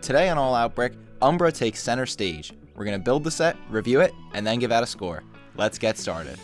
Today on All Out Brick, Umbra takes center stage. We're going to build the set, review it, and then give out a score. Let's get started.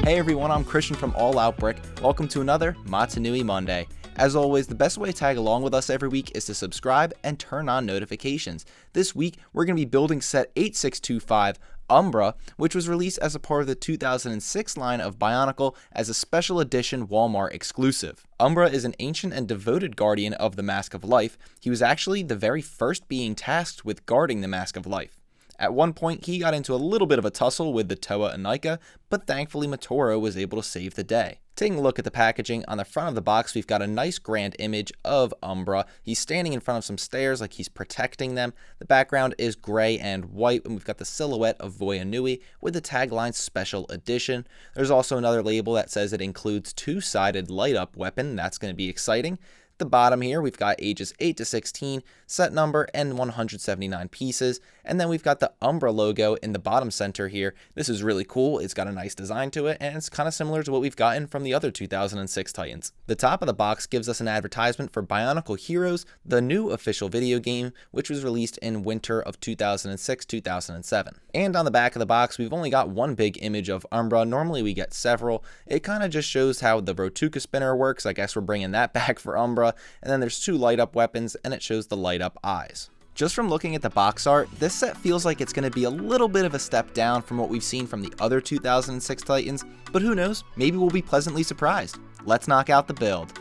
Hey everyone, I'm Christian from All Out Brick. Welcome to another Matanui Monday. As always, the best way to tag along with us every week is to subscribe and turn on notifications. This week, we're going to be building set 8625 Umbra, which was released as a part of the 2006 line of Bionicle as a special edition Walmart exclusive. Umbra is an ancient and devoted guardian of the Mask of Life. He was actually the very first being tasked with guarding the Mask of Life. At one point, he got into a little bit of a tussle with the Toa and Nika, but thankfully Matoro was able to save the day. Taking a look at the packaging, on the front of the box, we've got a nice grand image of Umbra. He's standing in front of some stairs like he's protecting them. The background is gray and white, and we've got the silhouette of Voyanui with the tagline Special Edition. There's also another label that says it includes two-sided light-up weapon. That's going to be exciting. At the bottom here, we've got ages 8 to 16, set number, and 179 pieces. And then we've got the Umbra logo in the bottom center here. This is really cool. It's got a nice design to it, and it's kind of similar to what we've gotten from the other 2006 Titans. The top of the box gives us an advertisement for Bionicle Heroes, the new official video game, which was released in winter of 2006-2007. And on the back of the box, we've only got one big image of Umbra. Normally we get several. It kind of just shows how the Rotuka spinner works. I guess we're bringing that back for Umbra. And then there's two light up weapons, and it shows the light up eyes. Just from looking at the box art, this set feels like it's going to be a little bit of a step down from what we've seen from the other 2006 Titans, but who knows, maybe we'll be pleasantly surprised. Let's knock out the build.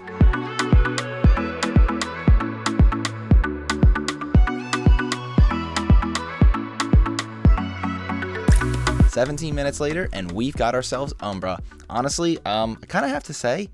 "17 minutes later, and we've got ourselves Umbra. Honestly, I kind of have to say,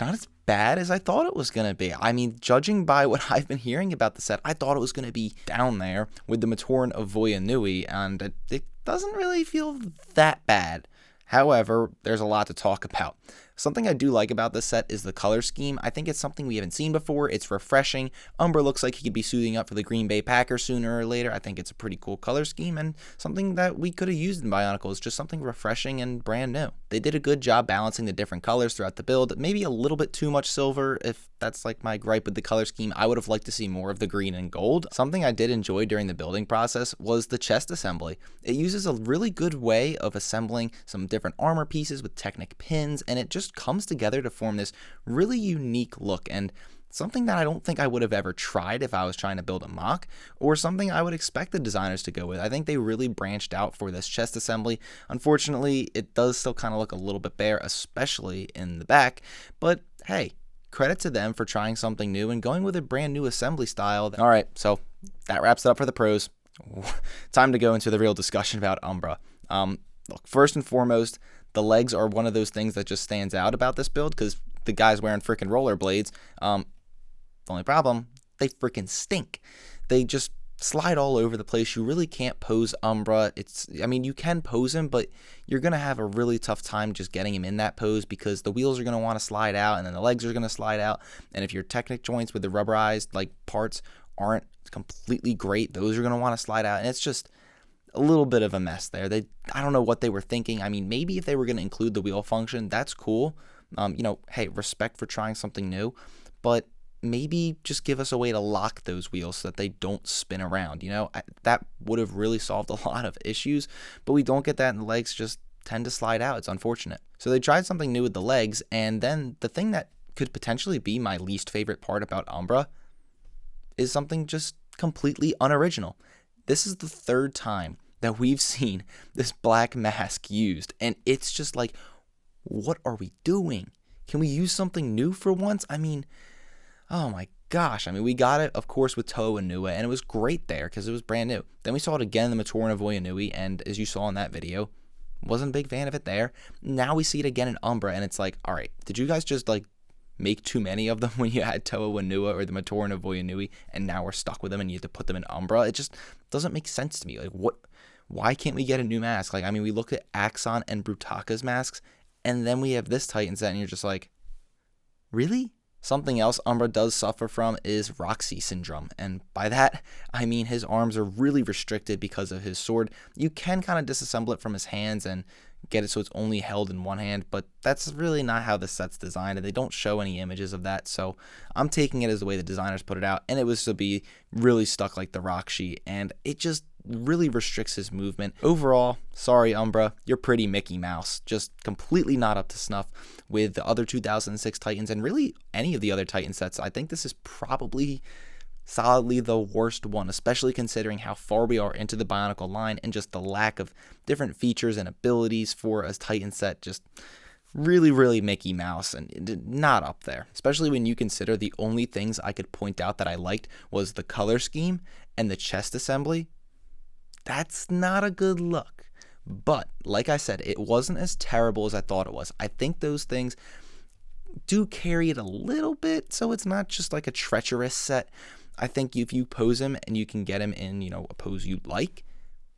not as bad as I thought it was going to be. I mean, judging by what I've been hearing about the set, I thought it was going to be down there with the Matoran of Voyanui, and it doesn't really feel that bad. However, there's a lot to talk about. Something I do like about this set is the color scheme. I think it's something we haven't seen before. It's refreshing. Umbra looks like he could be suiting up for the Green Bay Packers sooner or later. I think it's a pretty cool color scheme and something that we could have used in Bionicle. Is just something refreshing and brand new. They did a good job balancing the different colors throughout the build. Maybe a little bit too much silver, if that's like my gripe with the color scheme. I would have liked to see more of the green and gold. Something I did enjoy during the building process was the chest assembly. It uses a really good way of assembling some different armor pieces with Technic pins, and it just comes together to form this really unique look, and something that I don't think I would have ever tried if I was trying to build a mock, or something I would expect the designers to go with. I think they really branched out for this chest assembly. Unfortunately, it does still kind of look a little bit bare, especially in the back, but hey, credit to them for trying something new and going with a brand new assembly style. Alright, so that wraps it up for the pros. Time to go into the real discussion about Umbra. Look, first and foremost, the legs are one of those things that just stands out about this build because the guy's wearing freaking rollerblades. The only problem, they freaking stink. They just slide all over the place. You really can't pose Umbra. You can pose him, but you're going to have a really tough time just getting him in that pose because the wheels are going to want to slide out and then the legs are going to slide out. And if your Technic joints with the rubberized parts aren't completely great, those are going to want to slide out. And it's just a little bit of a mess there. I don't know what they were thinking. I mean, maybe if they were going to include the wheel function, that's cool. Hey, respect for trying something new, but maybe just give us a way to lock those wheels so that they don't spin around. That would have really solved a lot of issues, but we don't get that, and the legs just tend to slide out. It's unfortunate. So they tried something new with the legs, and then the thing that could potentially be my least favorite part about Umbra is something just completely unoriginal. This is the third time that we've seen this black mask used, and it's just like, what are we doing? Can we use something new for once? I mean, oh my gosh. We got it, of course, with Toa and Nua, and it was great there because it was brand new. Then we saw it again in the Matoran of Voyanui, and as you saw in that video, wasn't a big fan of it there. Now we see it again in Umbra, and it's like, all right, did you guys just make too many of them when you had Toa and Nua or the Matoran of Voyanui, and now we're stuck with them and you have to put them in Umbra? It just doesn't make sense to me. Why can't we get a new mask? We look at Axon and Brutaka's masks, and then we have this Titan set, and you're just like, really? Something else Umbra does suffer from is Roxy Syndrome, and by that, I mean his arms are really restricted because of his sword. You can kind of disassemble it from his hands and get it so it's only held in one hand, but that's really not how the set's designed, and they don't show any images of that, so I'm taking it as the way the designers put it out, and it was to be really stuck like the Roxy, and it just really restricts his movement. Overall, sorry Umbra, you're pretty Mickey Mouse, just completely not up to snuff with the other 2006 Titans, and really any of the other Titan sets. I think this is probably solidly the worst one, especially considering how far we are into the Bionicle line and just the lack of different features and abilities for a Titan set. Just really Mickey Mouse and not up there, especially when you consider the only things I could point out that I liked was the color scheme and the chest assembly. That's not a good look. But like I said, it wasn't as terrible as I thought it was. I think those things do carry it a little bit, so it's not just like a treacherous set. I think if you pose him and you can get him in, a pose you like,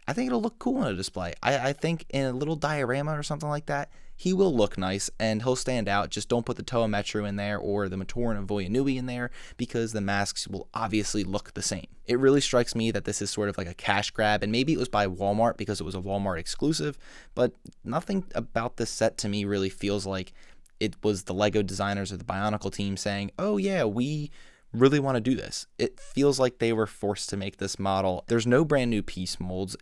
I think it'll look cool on a display. I think in a little diorama or something like that, he will look nice and he'll stand out. Just don't put the Toa Metru in there or the Matoran of Voyanui in there, because the masks will obviously look the same. It really strikes me that this is sort of like a cash grab, and maybe it was by Walmart because it was a Walmart exclusive, but nothing about this set to me really feels like it was the LEGO designers or the Bionicle team saying, oh yeah, we really want to do this. It feels like they were forced to make this model. There's no brand new piece molds.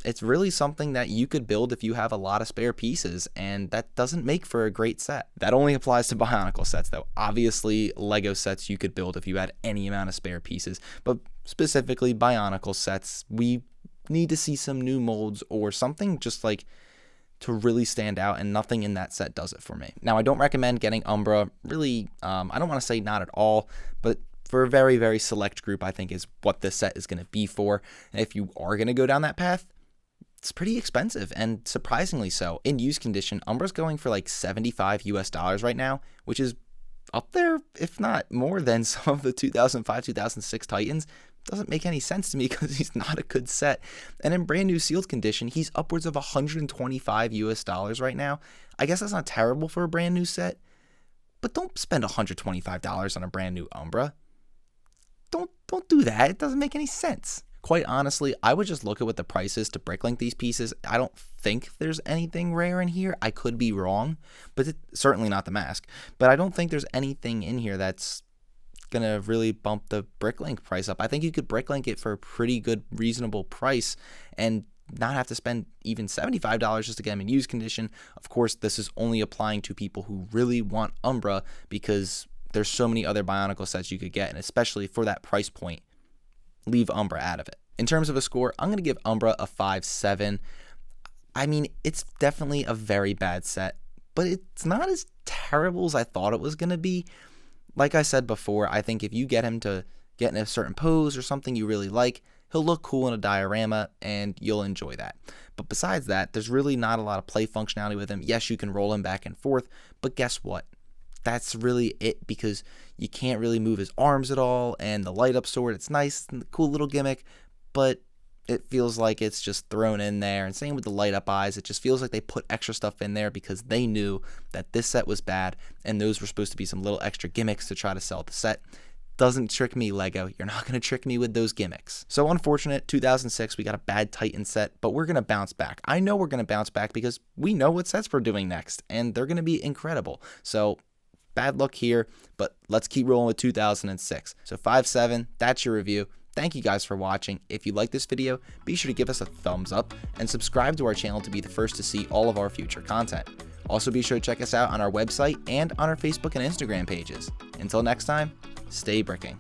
It's really something that you could build if you have a lot of spare pieces, and that doesn't make for a great set. That only applies to Bionicle sets though. Obviously, LEGO sets you could build if you had any amount of spare pieces, but specifically Bionicle sets, we need to see some new molds or something just like to really stand out, and nothing in that set does it for me. Now, I don't recommend getting Umbra, really, I don't want to say not at all, but for a very select group, I think is what this set is going to be for. And if you are going to go down that path, it's pretty expensive, and surprisingly so. In used condition, Umbra's going for like $75 US right now, which is up there, if not more than some of the 2005, 2006 Titans. Doesn't make any sense to me because he's not a good set. And in brand new sealed condition, he's upwards of $125 US right now. I guess that's not terrible for a brand new set, but don't spend $125 on a brand new Umbra. Don't do that. It doesn't make any sense. Quite honestly, I would just look at what the price is to bricklink these pieces. I don't think there's anything rare in here. I could be wrong, but it's certainly not the mask. But I don't think there's anything in here that's gonna really bump the bricklink price up. I think you could bricklink it for a pretty good, reasonable price and not have to spend even $75 just to get them in used condition. Of course, this is only applying to people who really want Umbra, because there's so many other Bionicle sets you could get, and especially for that price point, leave Umbra out of it. In terms of a score, I'm going to give Umbra a 5.7. I mean, it's definitely a very bad set, but it's not as terrible as I thought it was going to be. Like I said before, I think if you get him to get in a certain pose or something you really like, he'll look cool in a diorama and you'll enjoy that. But besides that, there's really not a lot of play functionality with him. Yes, you can roll him back and forth, but guess what? That's really it, because you can't really move his arms at all, and the light up sword, it's nice and a cool little gimmick, but it feels like it's just thrown in there. And same with the light up eyes, it just feels like they put extra stuff in there because they knew that this set was bad and those were supposed to be some little extra gimmicks to try to sell the set. Doesn't trick me, LEGO. You're not going to trick me with those gimmicks. So unfortunate, 2006, we got a bad Titan set, but we're going to bounce back. I know we're going to bounce back because we know what sets we're doing next, and they're going to be incredible. So bad luck here, but let's keep rolling with 2006. So 5.7, that's your review. Thank you guys for watching. If you like this video, be sure to give us a thumbs up and subscribe to our channel to be the first to see all of our future content. Also, be sure to check us out on our website and on our Facebook and Instagram pages. Until next time, stay bricking.